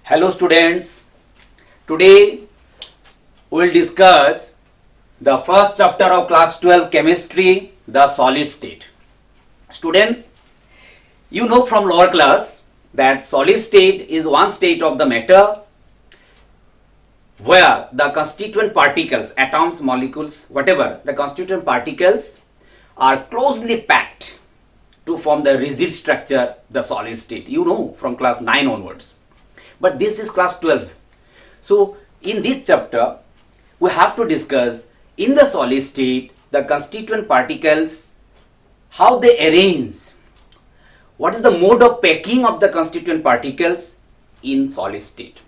Hello students, today we will discuss the first chapter of class 12 chemistry, the solid state. Students, you know from lower class that solid state is one state of the matter where the constituent particles, atoms, molecules, whatever, the constituent particles are closely packed to form the rigid structure, the solid state. You know from class 9 onwards. But this is class 12. So in this chapter, we have to discuss in the solid state, the constituent particles, how they arrange, what is the mode of packing of the constituent particles in solid state,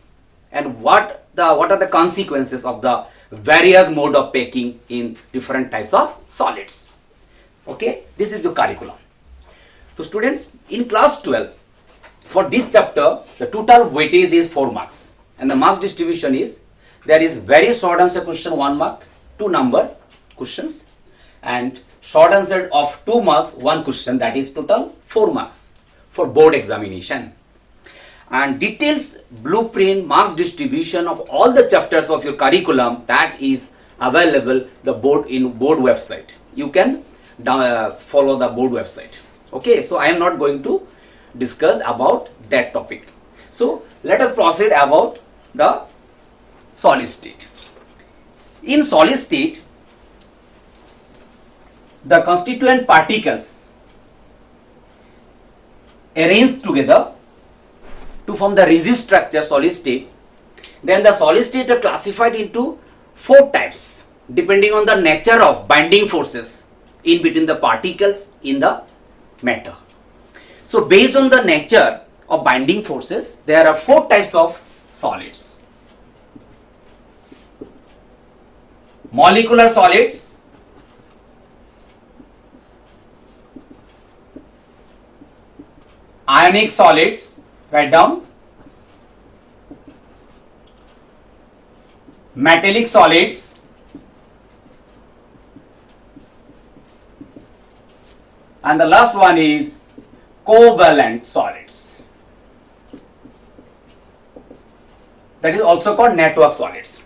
and what are the consequences of the various mode of packing in different types of solids. Okay, this is your curriculum. So students, in class 12, for this chapter, the total weightage is 4 marks and the marks distribution is, there is very short answer question 1 mark, 2 number questions, and short answer of 2 marks 1 question, that is total 4 marks for board examination. And details, blueprint, marks distribution of all the chapters of your curriculum, that is available the board website. You can follow the board website. Okay, so I am not going to discuss about that topic. So let us proceed about the solid state. In solid state, the constituent particles arranged together to form the rigid structure solid state. Then the solid state are classified into 4 types depending on the nature of binding forces in between the particles in the matter. So based on the nature of binding forces, there are 4 types of solids. Molecular solids, ionic solids, write down, metallic solids, and the last one is covalent solids, that is also called network solids.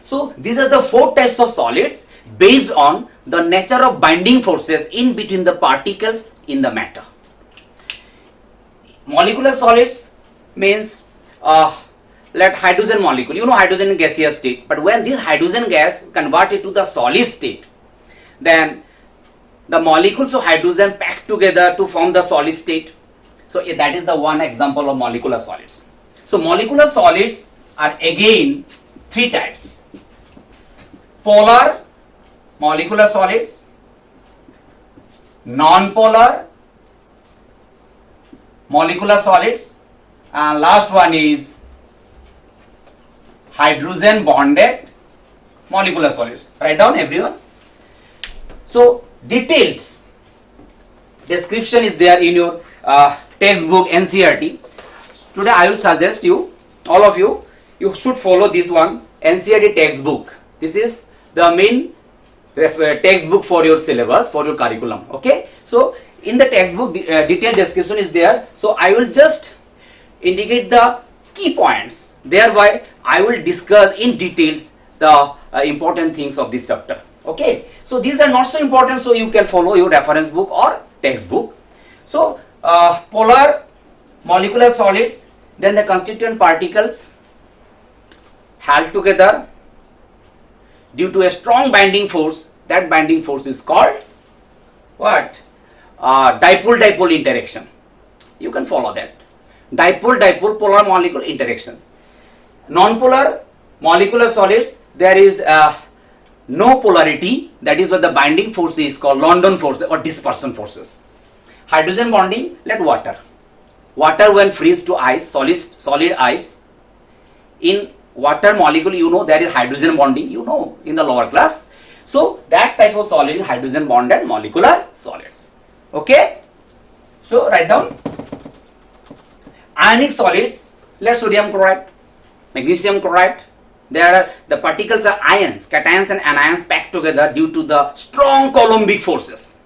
So these are the 4 types of solids based on the nature of binding forces in between the particles in the matter. Molecular solids means let hydrogen molecule, you know hydrogen in gaseous state, but when this hydrogen gas converted to the solid state, then the molecules of hydrogen packed together to form the solid state. So that is the one example of molecular solids. So molecular solids are again 3 types: polar molecular solids, non-polar molecular solids, and last one is hydrogen bonded molecular solids. Write down everyone. So details, description is there in your textbook NCERT. Today I will suggest you, all of you, you should follow this one, NCERT textbook. This is the main textbook for your syllabus, for your curriculum. Okay, so in the textbook detailed description is there, so I will just indicate the key points, thereby I will discuss in details the important things of this chapter. Okay, so these are not so important, so you can follow your reference book or textbook. So polar molecular solids, then the constituent particles held together due to a strong binding force. That binding force is called what? Dipole-dipole interaction. You can follow that. Dipole-dipole polar molecule interaction. Non-polar molecular solids, there is no polarity, that is what the binding force is called London forces or dispersion forces. Hydrogen bonding, let water. Water when freeze to ice, solid ice, in water molecule, you know there is hydrogen bonding, you know in the lower class. So that type of solid is hydrogen bonded molecular solids. Okay, so write down. Ionic solids, let sodium chloride, magnesium chloride. There are the particles are ions, cations and anions packed together due to the strong Coulombic forces.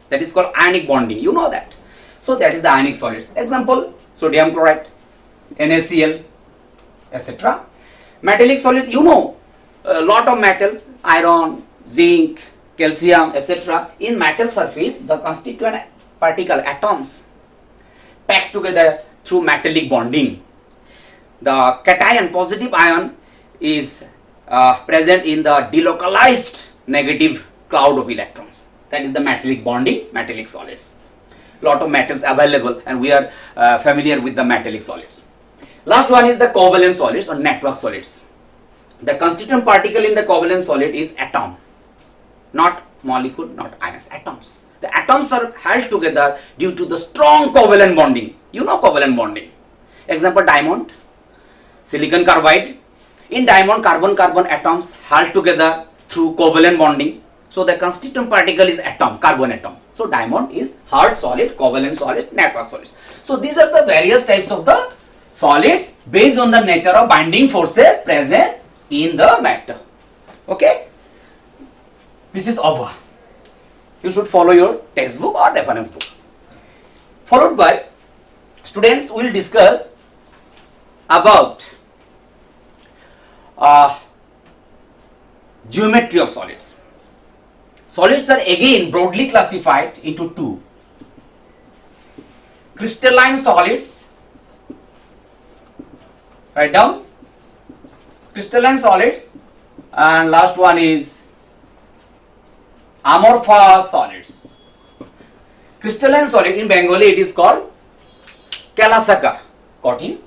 That is called ionic bonding. You know that. So that is the ionic solids. Example, sodium chloride, NaCl, etc. Metallic solids, you know, a lot of metals, iron, zinc, calcium, etc. In metal surface, the constituent particle atoms packed together through metallic bonding. The cation, positive ion, is present in the delocalized negative cloud of electrons. That is the metallic bonding, metallic solids. Lot of metals available, and we are familiar with the metallic solids. Last one is the covalent solids or network solids. The constituent particle in the covalent solid is atom, not molecule, not ions, atoms. The atoms are held together due to the strong covalent bonding. You know covalent bonding. Example, diamond, silicon carbide. In diamond, carbon-carbon atoms held together through covalent bonding. So the constituent particle is atom, carbon atom. So diamond is hard solid, covalent solids, network solids. So these are the various types of the solids based on the nature of binding forces present in the matter. Okay? This is over. You should follow your textbook or reference book. Followed by, students will discuss about geometry of solids. Solids are again broadly classified into two: crystalline solids, write down, crystalline solids, and last one is amorphous solids. Crystalline solid in Bengali it is called Kalasakar, cotton.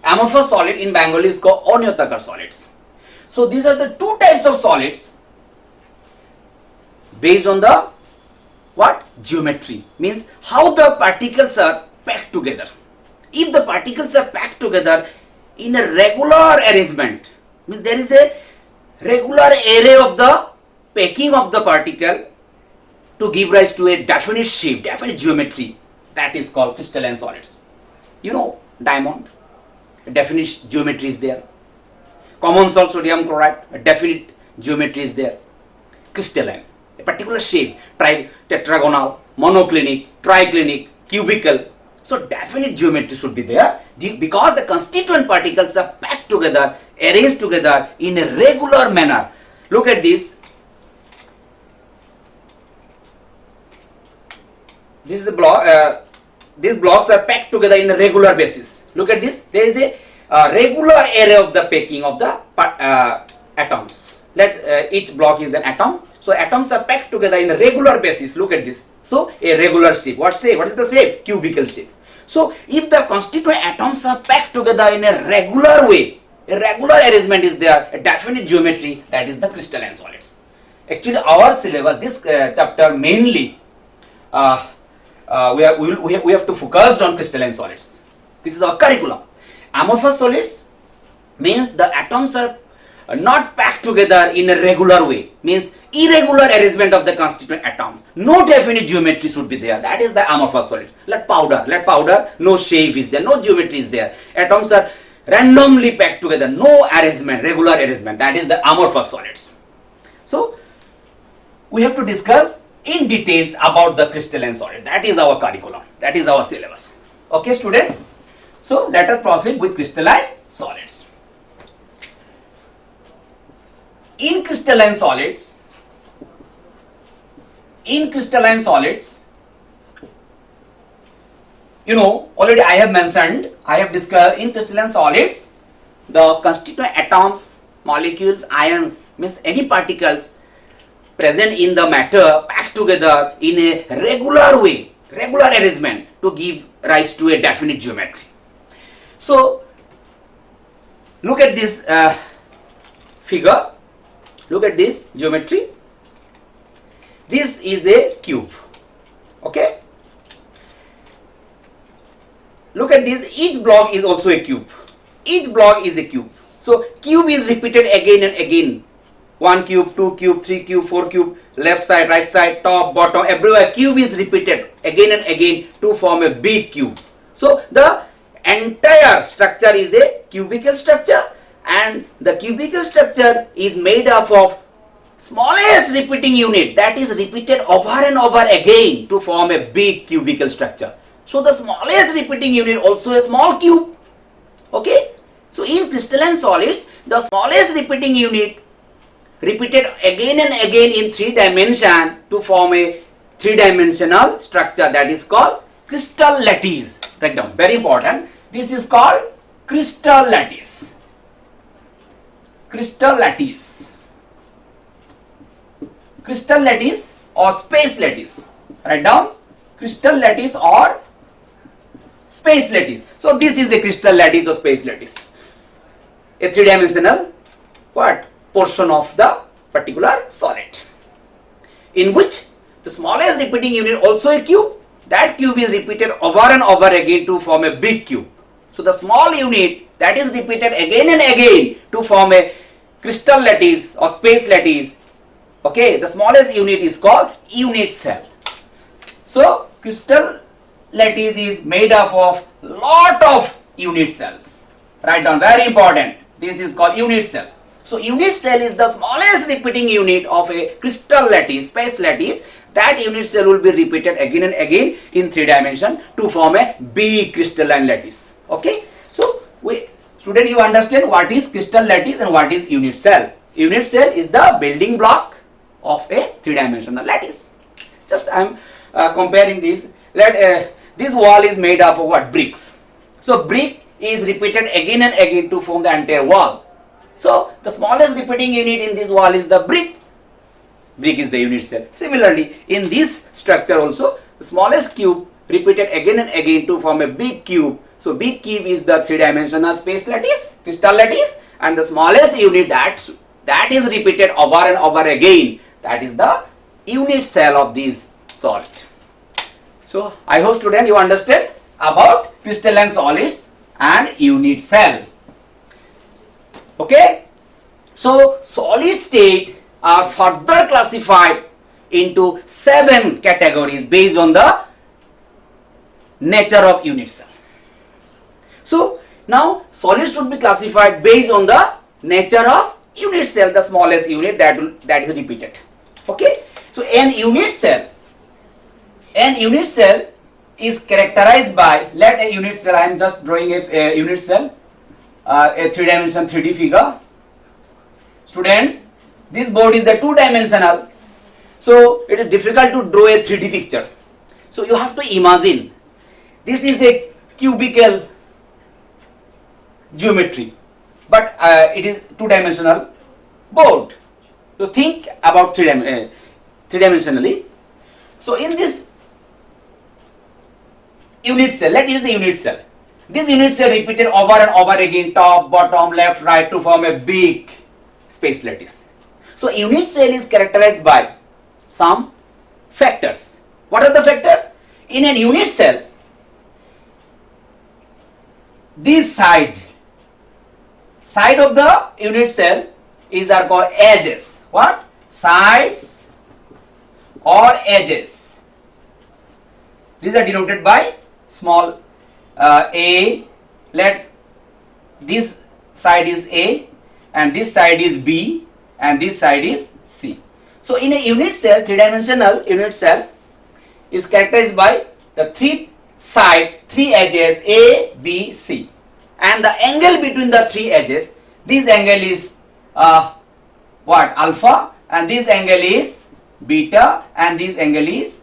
Amorphous solid in Bengali is called Onyotakar solids. So these are the two types of solids based on the what? Geometry, means how the particles are packed together. If the particles are packed together in a regular arrangement, means there is a regular array of the packing of the particle to give rise to a definite shape, definite geometry, that is called crystalline solids. You know, diamond, a definite geometry is there. Common salt sodium chloride, a definite geometry is there. Crystalline, a particular shape, tetragonal, monoclinic, triclinic, cubical. So definite geometry should be there because the constituent particles are packed together, arranged together in a regular manner. Look at this. This is the block. These blocks are packed together in a regular basis. Look at this. There is a regular array of the packing of the atoms. Let each block is an atom. So atoms are packed together in a regular basis. Look at this. So a regular shape. What shape? What is the shape? Cubical shape. So if the constituent atoms are packed together in a regular way, a regular arrangement is there, a definite geometry, that is the crystalline solids. Actually, our syllabus, this chapter mainly, we have to focus on crystalline solids. This is our curriculum. Amorphous solids means the atoms are not packed together in a regular way, means irregular arrangement of the constituent atoms. No definite geometry should be there. That is the amorphous solids. Let powder, no shape is there, no geometry is there. Atoms are randomly packed together, no arrangement, regular arrangement. That is the amorphous solids. So we have to discuss in details about the crystalline solid. That is our curriculum. That is our syllabus. Okay, students? So let us proceed with crystalline solids. In crystalline solids, you know, already I have mentioned, I have discussed in crystalline solids, the constituent atoms, molecules, ions, means any particles present in the matter packed together in a regular way, regular arrangement to give rise to a definite geometry. So look at this figure, look at this geometry. This is a cube, okay? Look at this, each block is also a cube. Each block is a cube. So cube is repeated again and again. 1 cube, 2 cube, 3 cube, 4 cube, left side, right side, top, bottom, everywhere cube is repeated again and again to form a big cube. So the entire structure is a cubical structure, and the cubical structure is made up of smallest repeating unit that is repeated over and over again to form a big cubical structure. So the smallest repeating unit also a small cube. Okay, So in crystalline solids, the smallest repeating unit repeated again and again in 3 dimension to form a 3-dimensional structure, that is called crystal lattice. Write down, very important. This is called crystal lattice. Crystal lattice. Crystal lattice or space lattice. Write down, crystal lattice or space lattice. So this is a crystal lattice or space lattice. A 3-dimensional portion of the particular solid, in which the smallest repeating unit also a cube. That cube is repeated over and over again to form a big cube. So the small unit that is repeated again and again to form a crystal lattice or space lattice. Okay, the smallest unit is called unit cell. So crystal lattice is made up of lot of unit cells. Write down, very important. This is called unit cell. So unit cell is the smallest repeating unit of a crystal lattice, space lattice. That unit cell will be repeated again and again in 3 dimension to form a big crystalline lattice. Okay. So student, you understand what is crystal lattice and what is unit cell. Unit cell is the building block of a 3-dimensional lattice. Just I am comparing this. This wall is made up of what? Bricks. So brick is repeated again and again to form the entire wall. So the smallest repeating unit in this wall is the brick. Brick is the unit cell. Similarly, in this structure also, the smallest cube repeated again and again to form a big cube. So big cube is the 3-dimensional space lattice, crystal lattice, and the smallest unit that is repeated over and over again, that is the unit cell of this solid. So I hope student you understand about crystalline solids and unit cell. Okay. So solid state are further classified into 7 categories based on the nature of unit cell. So now solids should be classified based on the nature of unit cell, the smallest unit that is repeated. Okay. So an unit cell is characterized by, let a unit cell, I am just drawing a unit cell, a 3-dimensional 3D figure. Students, this board is the 2-dimensional, so it is difficult to draw a 3D picture. So you have to imagine this is a cubical geometry, but it is 2-dimensional board. So think about 3-dimensionally. So in this unit cell, let it is the unit cell. This unit cell repeated over and over again, top, bottom, left, right, to form a big space lattice. So unit cell is characterized by some factors. What are the factors? In a unit cell, this side of the unit cell are called edges. What? Sides or edges. These are denoted by small a. Let this side is A and this side is B and this side is C. So in a unit cell, 3-dimensional unit cell is characterized by the 3 sides, 3 edges A, B, C, and the angle between the 3 edges, this angle is what? Alpha, and this angle is beta, and this angle is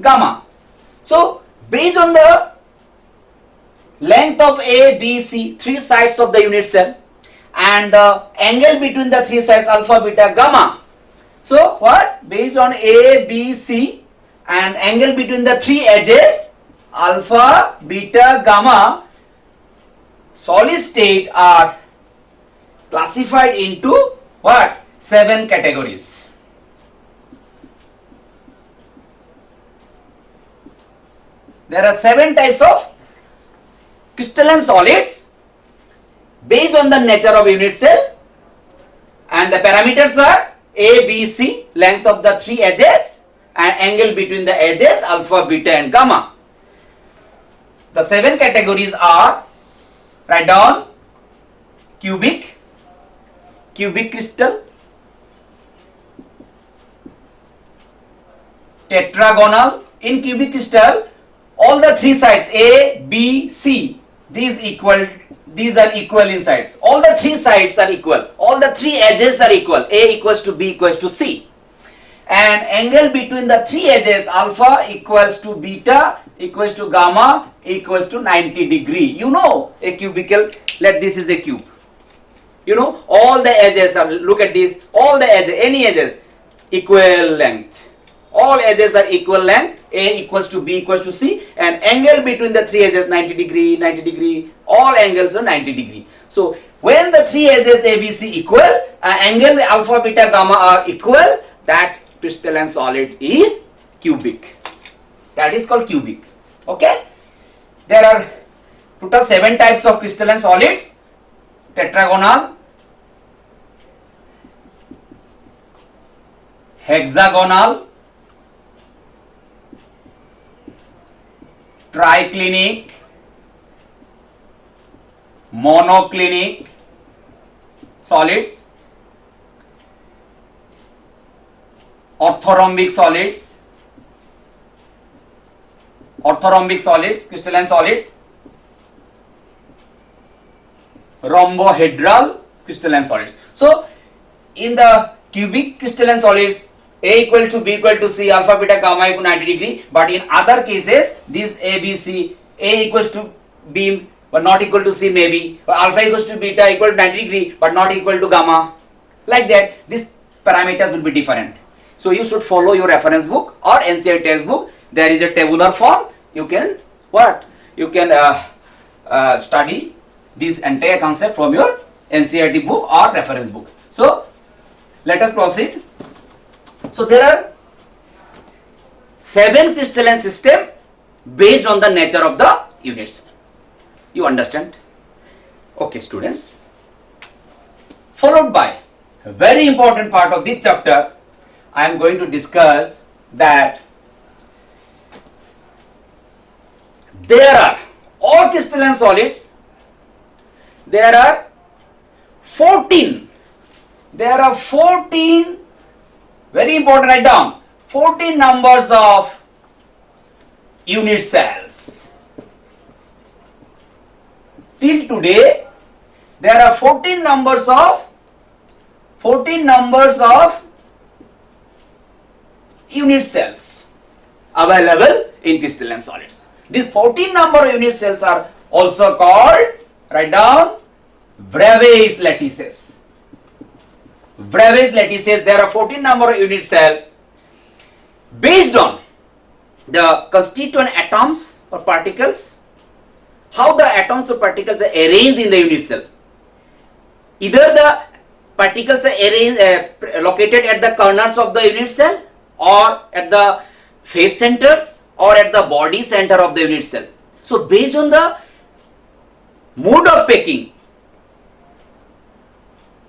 gamma. So based on the length of A, B, C, 3 sides of the unit cell, and the angle between the 3 sides, alpha, beta, gamma. So what? Based on A, B, C and angle between the 3 edges, alpha, beta, gamma, solid state are classified into what? 7 categories. There are 7 types of crystalline solids based on the nature of unit cell, and the parameters are A, B, C, length of the 3 edges and angle between the edges, alpha, beta and gamma. The 7 categories are, write down, cubic crystal, tetragonal. In cubic crystal, all the 3 sides A, B, C, these equal these are equal in sides. All the three sides are equal. All the three edges are equal. A equals to B equals to C. And angle between the three edges, alpha equals to beta equals to gamma equals to 90 degree. You know a cubicle, let this is a cube. You know all the edges are, look at this, all the edges, any edges, equal length. All edges are equal length. A equals to B equals to C, and angle between the three edges 90 degree, 90 degree, all angles are 90 degree. So when the three edges ABC equal, angle alpha, beta, gamma are equal, that crystalline solid is cubic. That is called cubic. Okay? There are total 7 types of crystalline solids: tetragonal, hexagonal, triclinic, monoclinic solids, orthorhombic solids, crystalline solids, rhombohedral crystalline solids. So in the cubic crystalline solids, A equal to B equal to C, alpha, beta, gamma equal to 90 degree. But in other cases, this A, B, C, A equals to B but not equal to C maybe, or alpha equals to beta equal to 90 degree but not equal to gamma. Like that, these parameters will be different. So you should follow your reference book or NCERT textbook. There is a tabular form. You can study this entire concept from your NCERT book or reference book. So let us proceed. So there are 7 crystalline systems based on the nature of the units. You understand? Okay, students. Followed by a very important part of this chapter, I am going to discuss that there are all crystalline solids. There are 14. There are 14. Very important, write down 14 numbers of unit cells. Till today, there are 14 numbers of unit cells available in crystalline solids. These 14 number of unit cells are also called, write down, Bravais lattices. Bravais lattices, there are 14 number of unit cell based on the constituent atoms or particles, how the atoms or particles are arranged in the unit cell. Either the particles are arranged, located at the corners of the unit cell, or at the face centers, or at the body center of the unit cell. So based on the mode of packing,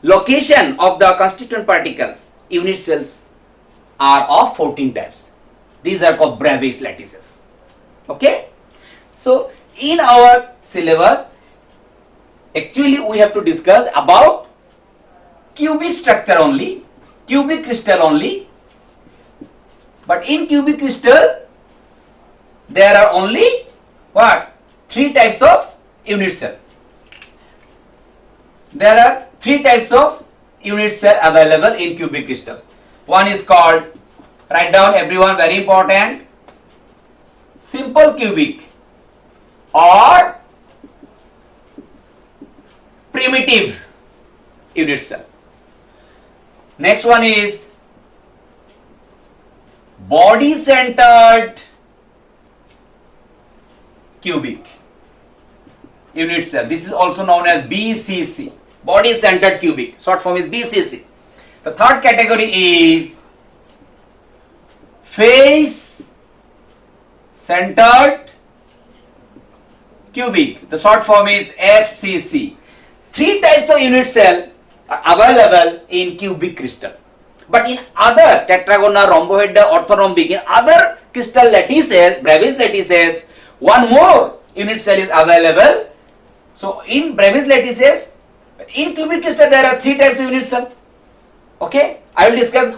location of the constituent particles, unit cells are of 14 types. These are called Bravais lattices. Okay? So in our syllabus, actually we have to discuss about cubic structure only, cubic crystal only. But in cubic crystal, there are only what? 3 types of unit cell. There are 3 types of unit cell available in cubic crystal. One is called, write down everyone, very important, simple cubic or primitive unit cell. Next one is body centered cubic unit cell. This is also known as BCC, body centered cubic. Short form is BCC. The third category is face centered cubic. The short form is FCC. 3 types of unit cell are available in cubic crystal. But in other tetragonal, rhombohedral, orthorhombic, in other crystal lattices, Bravais lattices, one more unit cell is available. So in Bravais lattices, in cubic crystal there are 3 types of unit cell. Okay, I will discuss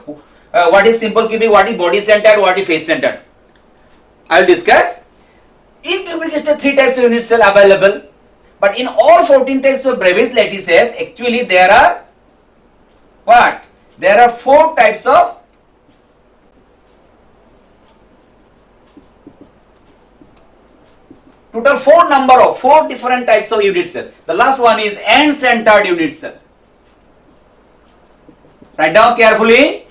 what is simple cubic, what is body centered, what is face centered. I will discuss. In cubic crystal 3 types of unit cell available, But in all 14 types of Brebes lattices, actually there are what? There are 4 types of total 4 different types of unit cell. The last one is end-centered unit cell. Write down carefully.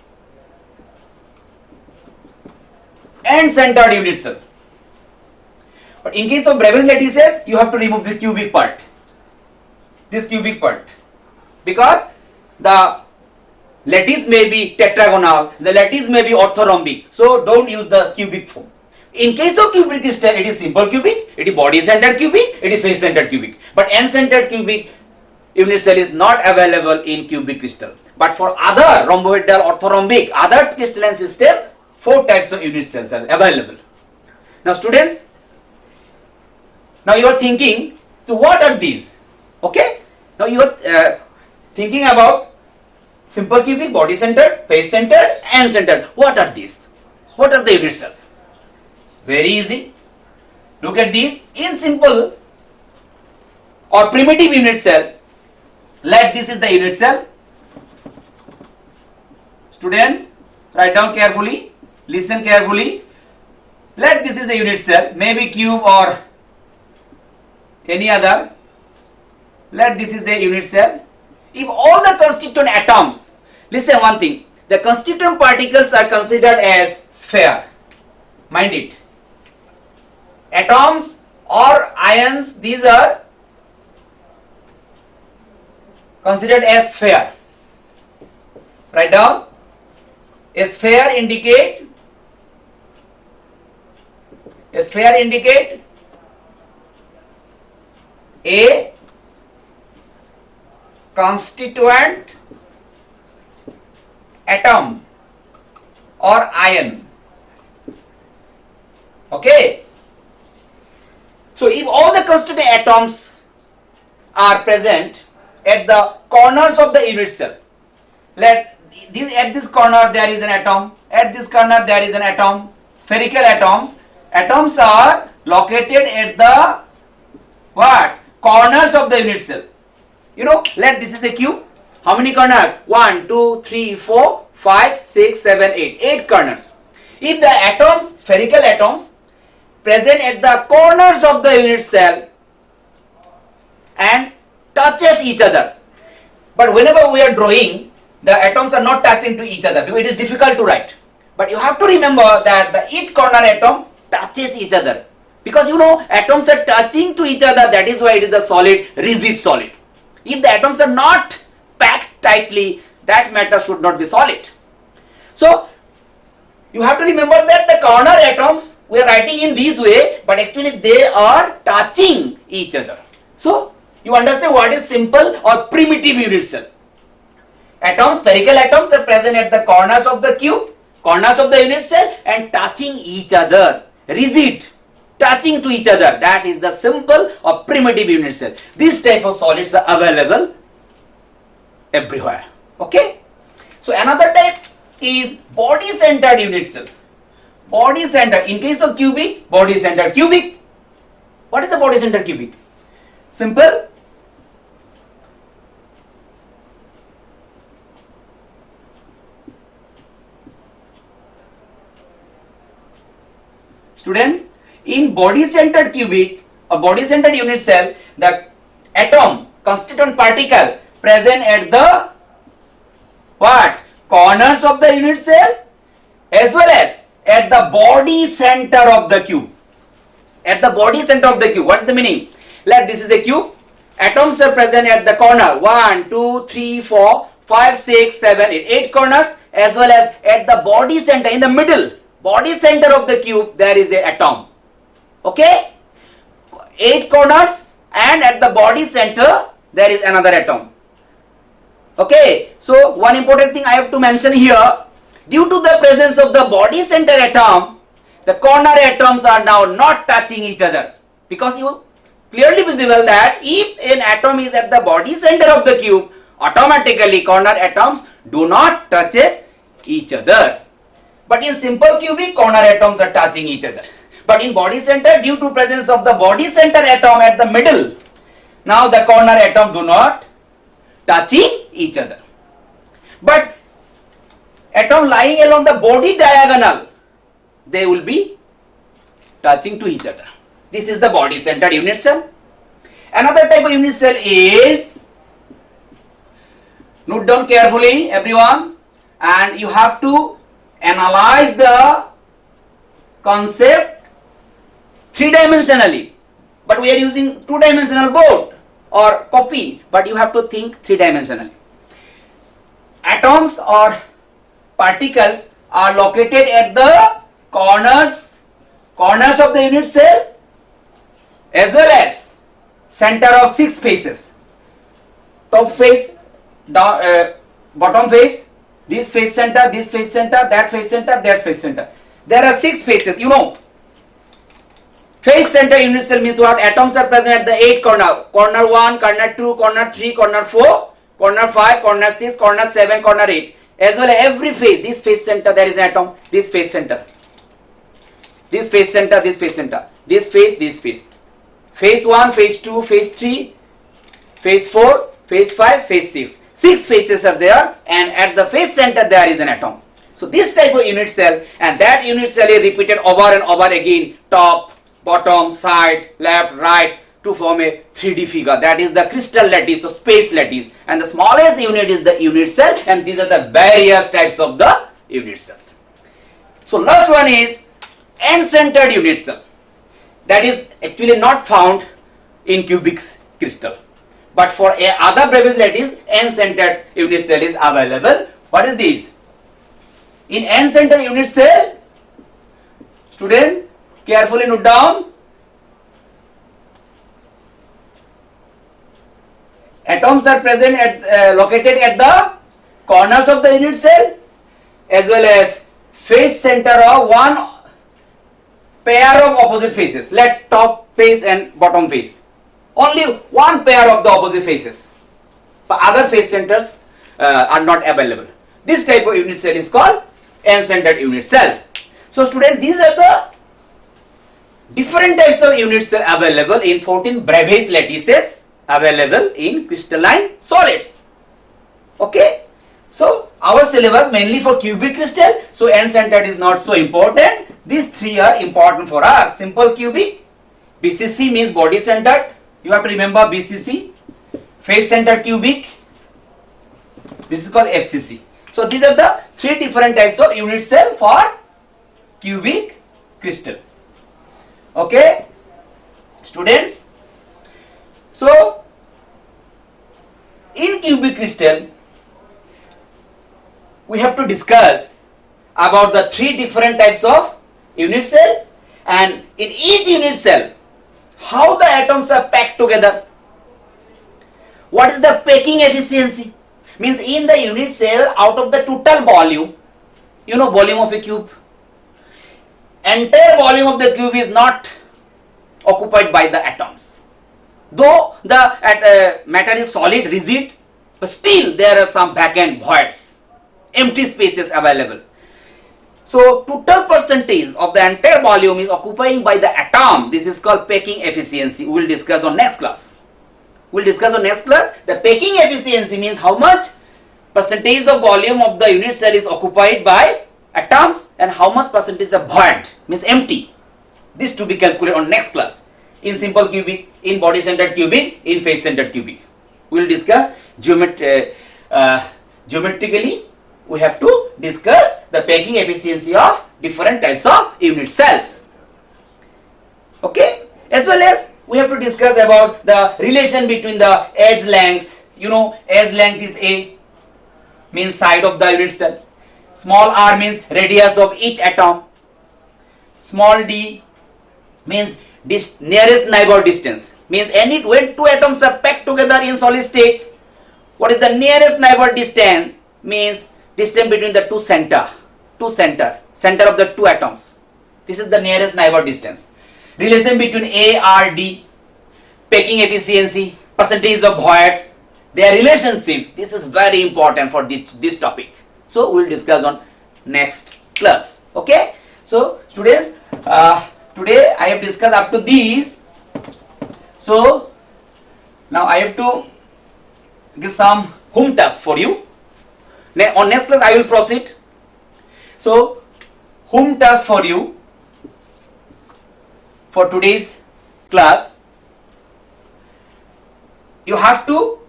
End-centered unit cell. But in case of Brebes lattices, you have to remove this cubic part. This cubic part. Because the lattice may be tetragonal, the lattice may be orthorhombic. So don't use the cubic form. In case of cubic crystal, it is simple cubic, it is body centered cubic, it is face centered cubic. But end centered cubic unit cell is not available in cubic crystal. But for other rhomboidal, orthorhombic, other crystalline system, 4 types of unit cells are available. Now students, now you are thinking, so what are these? Okay? Now you are thinking about simple cubic, body centered, face centered, end centered. What are these? What are the unit cells? Very easy. Look at these. In simple or primitive unit cell, let this is the unit cell. Student, write down carefully. Listen carefully. Let this is the unit cell. Maybe cube or any other. Let this is the unit cell. If all the constituent atoms, listen one thing. The constituent particles are considered as sphere. Mind it. Atoms or ions, these are considered as sphere. Write down. A sphere indicate a constituent atom or ion. Okay. So if all the constituent atoms are present at the corners of the unit cell, at this corner there is an atom, at this corner there is an atom, spherical atoms. Atoms are located at the what? Corners of the unit cell. You know, let this is a cube. How many corners? 1, 2, 3, 4, 5, 6, 7, 8. 8 corners. If the atoms, spherical atoms, present at the corners of the unit cell and touches each other. But whenever we are drawing, the atoms are not touching to each other because it is difficult to write. But you have to remember that each corner atom touches each other. Because you know, atoms are touching to each other, that is why it is a solid, rigid solid. If the atoms are not packed tightly, that matter should not be solid. So, you have to remember that the corner atoms, we are writing in this way, but actually they are touching each other. So, you understand what is simple or primitive unit cell. Atoms, spherical atoms are present at the corners of the cube, corners of the unit cell and touching each other, rigid, touching to each other. That is the simple or primitive unit cell. This type of solids are available everywhere. Okay? So another type is body centered unit cell. Body centered. In case of cubic, body centered cubic. What is the body centered cubic? Simple. Student, in body centered cubic or body centered unit cell, the atom, constituent particle present at the what? Corners of the unit cell as well as at the body center of the cube. At the body center of the cube. What is the meaning? Let this is a cube. Atoms are present at the corner. 1, 2, 3, 4, 5, 6, 7, 8. 8 corners as well as at the body center in the middle. Body center of the cube there is a atom. Okay? 8 corners and at the body center there is another atom. Okay? So one important thing I have to mention here. Due to the presence of the body center atom, the corner atoms are now not touching each other. Because you clearly visible that if an atom is at the body center of the cube, automatically corner atoms do not touches each other. But in simple cubic, corner atoms are touching each other. But in body center, due to presence of the body center atom at the middle, Now the corner atom do not touching each other. But atom lying along the body diagonal, they will be touching to each other. This is the body centered unit cell. Another type of unit cell is, note down carefully everyone, and you have to analyze the concept three-dimensionally. But we are using two-dimensional board or copy, but you have to think three-dimensionally. Atoms or particles are located at the corners of the unit cell as well as center of six faces. Top face, down, bottom face, this face center, this face center, that face center, that face center. There are six faces, you know. Face center unit cell means what? Atoms are present at the 8 corner. Corner 1, corner 2, corner 3, corner 4, corner 5, corner 6, corner 7, corner 8. As well as every face, this face center there is an atom, this face center. This face center, this face center. This face, this face. Phase 1, phase 2, phase 3, phase 4, phase 5, phase 6. 6 faces are there, and at the face center there is an atom. So this type of unit cell, and that unit cell is repeated over and over again, top, bottom, side, left, right, to form a 3D figure. That is the crystal lattice, so space lattice. And the smallest unit is the unit cell, and these are the various types of the unit cells. So last one is end-centered unit cell. That is actually not found in cubic crystal. But for other Bravais lattice, end-centered unit cell is available. What is this? In end-centered unit cell, student, carefully note down. Atoms are present at located at the corners of the unit cell as well as face center of one pair of opposite faces. Let top face and bottom face. Only one pair of the opposite faces. But other face centers are not available. This type of unit cell is called end-centered unit cell. So student, these are the different types of unit cell available in 14 Bravais lattices available in crystalline solids. Okay, so our syllabus mainly for cubic crystal, so end-centered is not so important. These three are important for us. Simple cubic, BCC means body centered, you have to remember BCC. Face centered cubic, this is called FCC. So these are the three different types of unit cell for cubic crystal. Okay, students, so in cubic crystal we have to discuss about the three different types of unit cell, and in each unit cell how the atoms are packed together. What is the packing efficiency? Means in the unit cell, out of the total volume, you know volume of a cube, entire volume of the cube is not occupied by the atoms. Though the matter is solid, rigid, but still there are some vacant voids, empty spaces available. So total percentage of the entire volume is occupying by the atom. This is called packing efficiency. We will discuss on next class. The packing efficiency means how much percentage of volume of the unit cell is occupied by atoms and how much percentage of void, means empty. This to be calculated on next class. In simple cubic, in body centered cubic, in face centered cubic. We will discuss geometrically. We have to discuss the packing efficiency of different types of unit cells. Okay, as well as we have to discuss about the relation between the edge length. You know, edge length is A, means side of the unit cell. Small r means radius of each atom. Small d means nearest neighbor distance. Means when two atoms are packed together in solid state, what is the nearest neighbor distance? Means distance between the center of the two atoms. This is the nearest neighbor distance. Relation between A, R, D, packing efficiency, percentage of voids, their relationship. This is very important for this topic. So we will discuss on next class. Okay. So students, today I have discussed up to these. So Now I have to give some home task for you. On next class I will proceed. So home task for you for today's class, you have to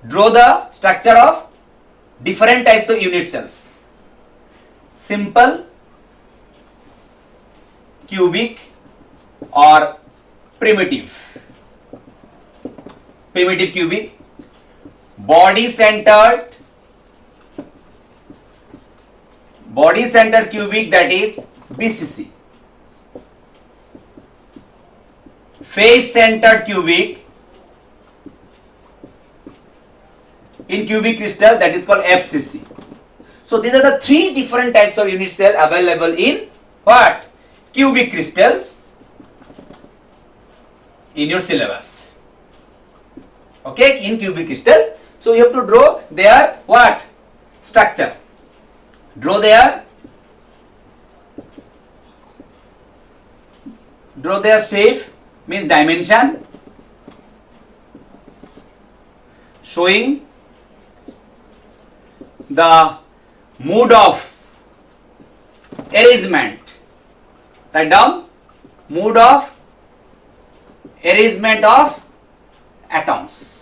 draw the structure of different types of unit cells: simple, cubic or primitive cubic, body centered cubic, that is BCC, face centered cubic in cubic crystal, that is called FCC. So these are the three different types of unit cell available in what? Cubic crystals in your syllabus. Okay, in cubic crystal. So you have to draw their what? Structure. Draw their shape, means dimension, showing the mode of arrangement. Write down mode of arrangement of atoms.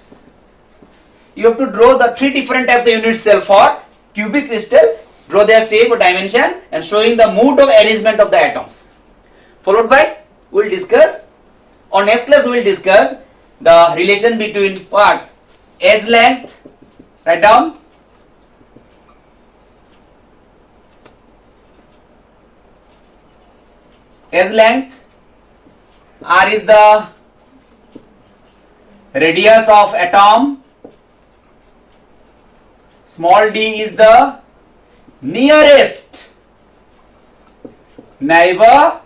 You have to draw the three different types of unit cell for cubic crystal, draw their shape or dimension and showing the mode of arrangement of the atoms. Followed by, we will discuss, on next class we will discuss the relation between what? Edge length. Write down edge length. R is the radius of atom, small d is the nearest neighbor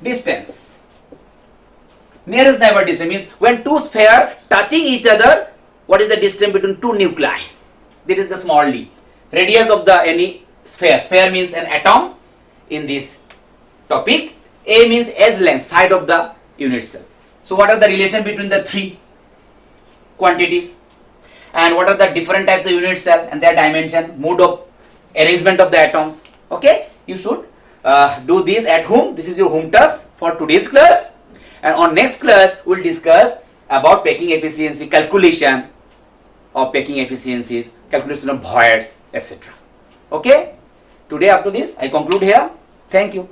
distance. Nearest neighbor distance means when two spheres touching each other, what is the distance between two nuclei? This is the small d. Radius of the any sphere. Sphere means an atom in this topic. A means edge length, side of the unit cell. So what are the relation between the three quantities? And what are the different types of unit cell and their dimension, mode of arrangement of the atoms? Okay, you should do this at home. This is your home task for today's class. And on next class, we will discuss about packing efficiency, calculation of packing efficiencies, calculation of voids, etc. Okay, today up to this, I conclude here. Thank you.